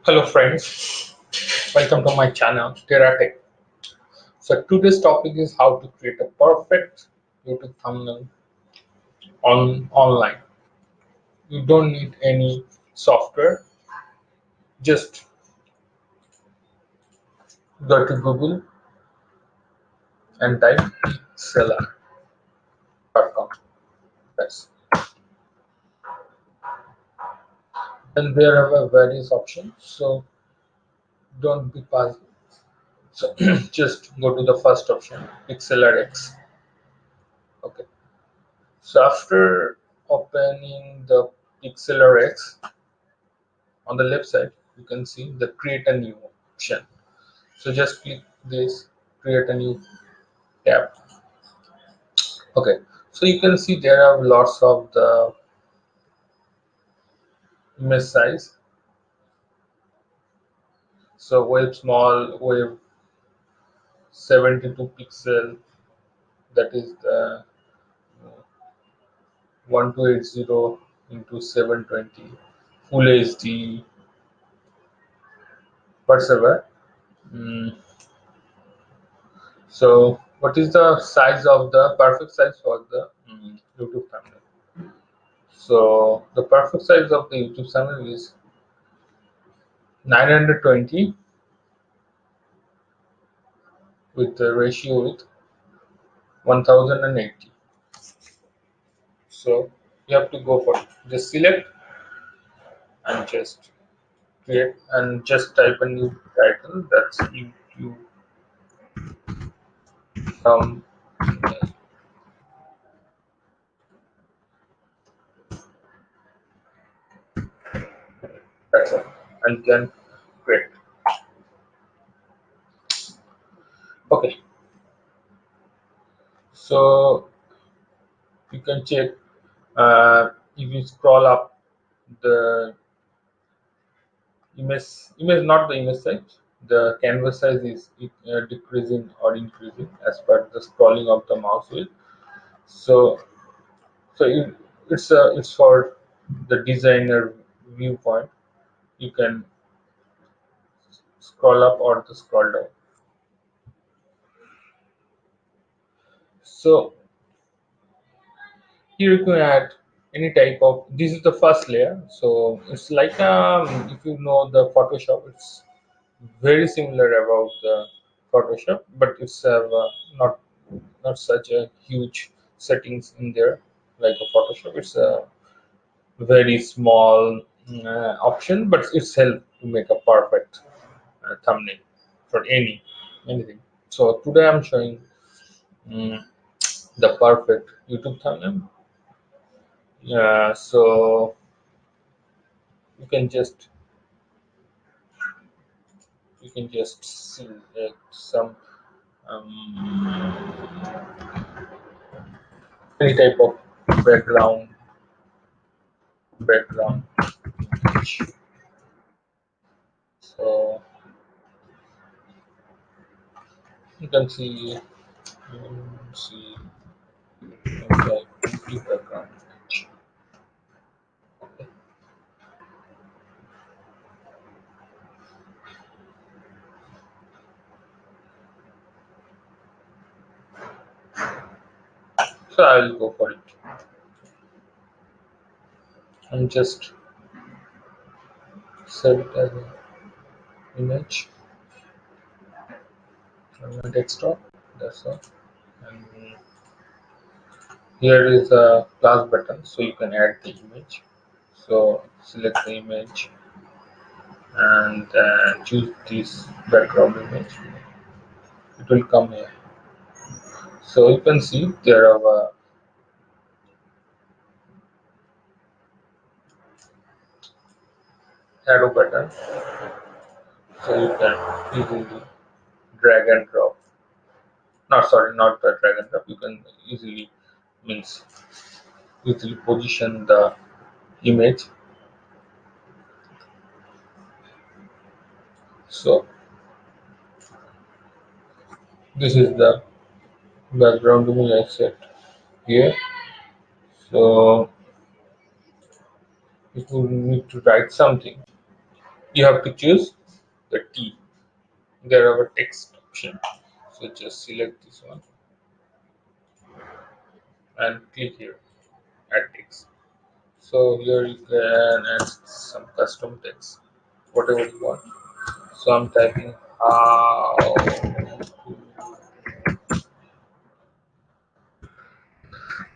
Hello friends, welcome to my channel debtech. So today's topic is how to create a perfect YouTube thumbnail online. You don't need any software, just go to Google and type pixlr.com. Yes. And there are various options, so don't be passive. So just go to the first option, pixlr. Okay. So after opening the pixlr, on the left side you can see the create a new option, so just click this create a new tab. Okay, so you can see there are lots of the image size. So web small, web 72 pixel, that is the 1280 into 720, full HD, whatever. Mm, so what is the size of the perfect size for the YouTube thumbnail? So the perfect size of the YouTube channel is 920 with the ratio with 1080. So you have to go for it. Just select and just create and just type a new title, that's YouTube thumbnail. That's it. And then create. Okay. So you can check if you scroll up the image, not the image size, the canvas size is decreasing or increasing as per the scrolling of the mouse wheel. So so it, it's uh, it's for the designer viewpoint. You can scroll up or the scroll down. So here you can add any type of, this is the first layer, so it's like if you know the Photoshop, it's very similar about the Photoshop, but it's not not such a huge settings in there like a Photoshop. It's a very small option, but it's help to make a perfect thumbnail for anything. So today I'm showing mm, the perfect YouTube thumbnail. So you can just select some um, any type of background image. So you can see see like background image. Okay. So I'll go for it and just save it as an image on my desktop. That's all. And here is a plus button, so you can add the image. So select the image and choose this background image. It will come here. So you can see there are arrow button, so you can easily drag and drop. Not sorry, not the drag and drop. You can easily means easily position the image. So this is the background image I set here. So if you need to write something, You have to choose the T. There are a text option. So just select this one and click here, add text. So here you can add some custom text, whatever you want. So I'm typing how to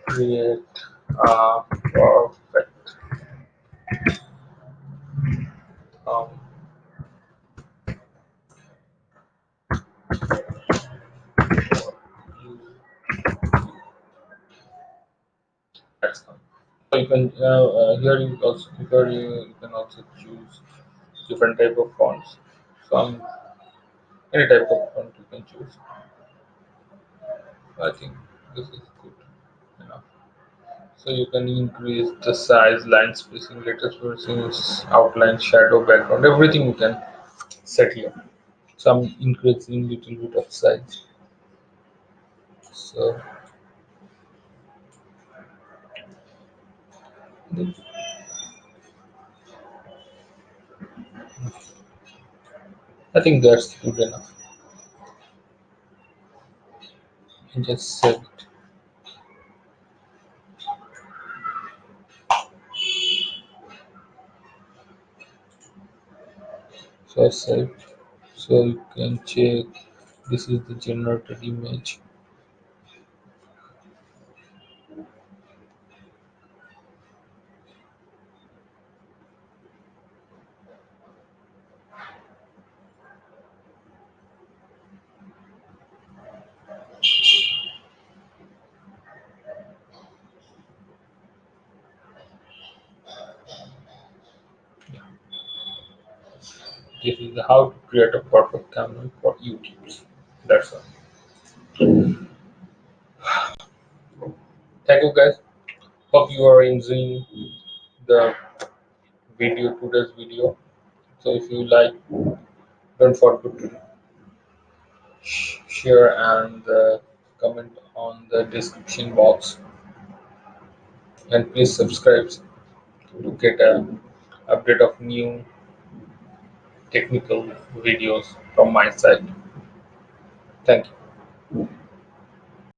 create a perfect um, platform. So you can you can also choose different type of fonts. Some any type of font you can choose. I think this is good enough. So you can increase the size, line spacing, latest versions, outline, shadow, background, everything you can set here. So I'm increasing little bit of size. So I think that's good enough. And just save it. So I save. So you can check. This is the generated image. This is how to create a perfect thumbnail for YouTube. That's all. Thank you guys. Hope you are enjoying the today's video. So if you like, don't forget to share and comment on the description box, and please subscribe to get a update of new technical videos from my side. Thank you.